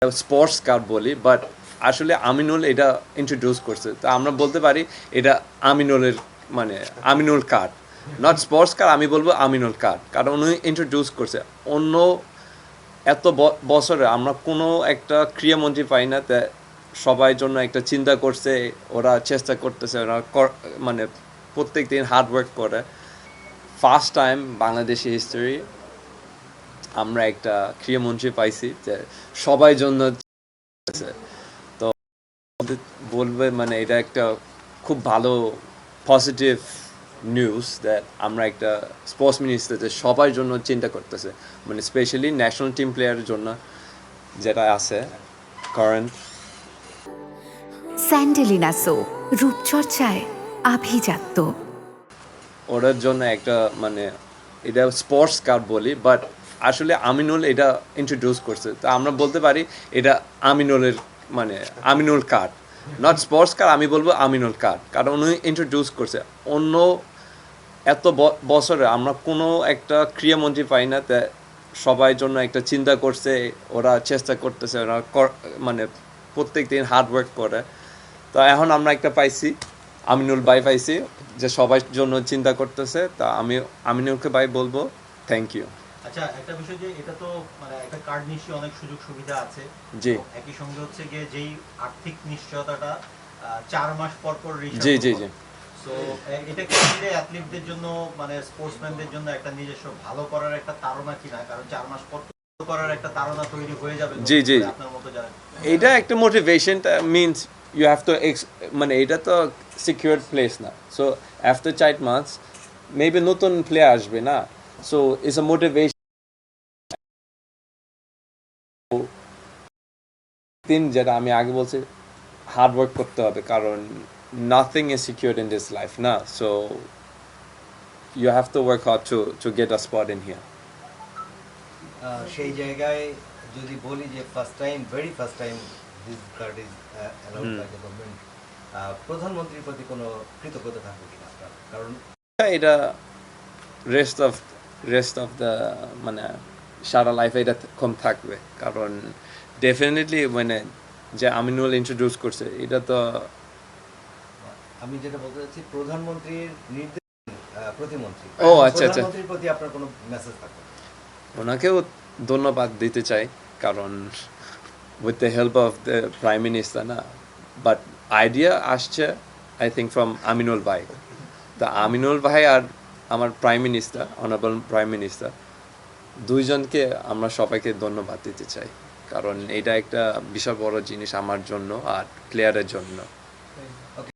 Sports car বলি, but আসলে আমিনুল এটা ইন্ট্রোডিউস করছে, তো আমরা বলতে পারি এটা আমিনুলের মানে Aminul card, not sports car. আমি বলবো আমিনুল কার্ড, কারণ উনি ইন্ট্রোডিউস করছে। অন্য এত বছরে আমরা কোনো একটা ক্রীড়ামন্ত্রী পাই না তা সবাই জন্য একটা চিন্তা করছে, ওরা চেষ্টা করতেছে, ওরা মানে প্রত্যেক দিন হার্ড ওয়ার্ক করে। ফার্স্ট টাইম বাংলাদেশি হিস্টোরি আমরা একটা ক্রীড়ামন্ত্রী পাইছি যে সবাই জন্য তো বলবে মানে এটা একটা খুব ভালো পজিটিভ নিউজ দ্যাট আমরা একটা স্পোর্টস মিনিস্টার যে সবার জন্য চিন্তা করতেছে, মানে স্পেশালি ন্যাশনাল টিম প্লেয়ারের জন্য যেটা আছে কারেন্ট। স্যান্ডেলিনা সো রূপচর্চায় আভিজাত্য। ওদের জন্য একটা মানে এটা স্পোর্টস কার্ড বলি, বাট আসলে আমিনুল এটা ইন্ট্রোডিউস করছে, তো আমরা বলতে পারি এটা আমিনুলের মানে Aminul card, not sports card. আমি বলবো আমিনুল কার্ড, কারণ উনি ইন্ট্রোডিউস করছে। অন্য এত বছরে আমরা কোনো একটা ক্রীড়ামন্ত্রী পাই না তা সবাই জন্য একটা চিন্তা করছে, ওরা চেষ্টা করতেছে, ওরা মানে প্রত্যেক দিন হার্ড ওয়ার্ক করে। তো এখন আমরা একটা পাইছি, আমিনুল ভাই পাইছি যে সবার জন্য চিন্তা করতেছে, তা আমি আমিনুলকে ভাই বলবো থ্যাংক ইউ। আচ্ছা, একটা বিষয় যে এটা তো মানে একটা কার্ড নিশ্চয়ই অনেক সুযোগ সুবিধা আছে, জি একই সঙ্গে হচ্ছে গিয়ে যেই আর্থিক নিশ্চয়তাটা 4 মাস পর পর জি জি জি সো এটা কি অ্যাথলিটদের জন্য মানে স্পোর্টসম্যানদের জন্য একটা নিজস্ব ভালো করার একটা তাড়না কিনা, কারণ 4 মাস পর করার একটা তাড়না তৈরি হয়ে যাবে জি জি আপনার মতো জানেন এটা একটা motivation means you have to মানে এটা তো সিকিউরড প্লেস না, সো আফটার 4 মান্থস মেবি নতুন প্লেয়ার আসবে না, সো ইটস আ মোটিভেশন। দিন যেটা আমি আগে বলছি হার্ড ওয়ার্ক করতে হবে, কারণ nothing is secured in this life না, so you have to work hard to get a spot in here. সেই জায়গায় যদি বলি যে very first time this card is allowed by the government, প্রধানমন্ত্রীর প্রতি কোনো কৃতজ্ঞতা থাকবে কিনা আপনার? কারণ এটা রেস্ট অফ দ্য মানে সারা লাইফে এটা কম থাকবে, কারণ ডেফিনেটলি মানে যে আমিনুল ইন্ট্রোডিউস করছে এটা তো আমি যেটা বলতে চাচ্ছি প্রধানমন্ত্রীর নির্দেশ প্রতিমন্ত্রী, ও আচ্ছা আচ্ছা, প্রধানমন্ত্রীর প্রতি আপনার কোনো মেসেজ থাকবে? ওনাকেও ধন্যবাদ দিতে চাই, কারণ with the help of the prime minister না, বাট আইডিয়া আসছে আই থিঙ্ক ফ্রম আমিনুল ভাই। তা আমিনুল ভাই আর আমার prime minister, honourable prime minister, দুইজনকে আমরা সবাইকে ধন্যবাদ দিতে চাই, কারণ এটা একটা বিশাল বড় জিনিস আমার জন্য আর প্লেয়ারের জন্য। ওকে।